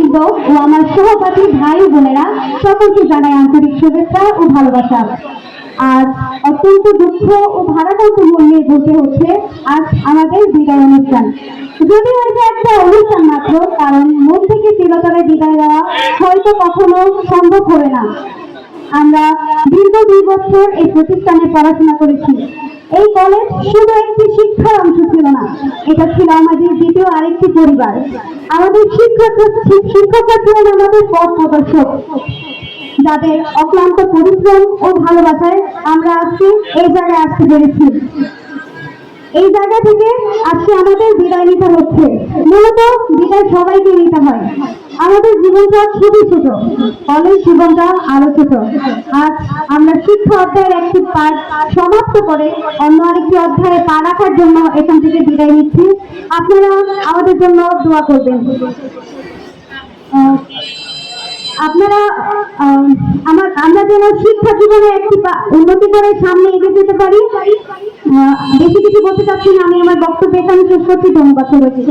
নেতৃবৃন্দ ও আমার সহপাঠী ভাই বোনেরা সকলকে জানাই আন্তরিক শুভেচ্ছা ও ভালোবাসা। আজ অত্যন্ত দুঃখ ও ভারাক্রান্ত মন নিয়ে বলতে হচ্ছে আজ আমাদের বিদায় অনুষ্ঠান। যদিও এটা একটা অনুষ্ঠান মাত্র, কারণ মন থেকে চিরতরে বিদায় দেওয়া হয়তো কখনো সম্ভব হবে না। আমরা দীর্ঘ 2 বছর এই প্রতিষ্ঠানে পড়াশোনা করেছি। এই কলেজ শুধু একটি শিক্ষার অংশ ছিল না, এটা ছিল আমাদের দ্বিতীয় আরেকটি পরিবার। আমাদের শিক্ষকরা ছিলেন আমাদের পথ প্রদর্শক, যাদের অক্লান্ত পরিশ্রম ও ভালোবাসায় আমরা আজকে এই জায়গায় আসতে পেরেছি। এই জায়গা থেকে আজকে আমাদের বিদায় নিতে হচ্ছে। মূলত বিদায় সবাইকে নিতে হয়। আমাদের জীবনটা খুবই ছোট, কলেজ জীবনটা আরো ছোট। আজ আমরা শিক্ষা অধ্যায়ের একটি পাঠ সমাপ্ত করে অন্য আরেকটি অধ্যায়ে পা রাখার জন্য এখান থেকে বিদায় নিচ্ছি। আপনারা আমাদের জন্য দোয়া করবেন। আপনারা আমরা যেন শিক্ষা জীবনে একটি উন্নতি করে সামনে এগিয়ে যেতে পারি। বেশি কিছু বলতে চাচ্ছি না, আমি আমার বক্তব্য এখানে শেষ করছি। ধন্যবাদ সবাইকে।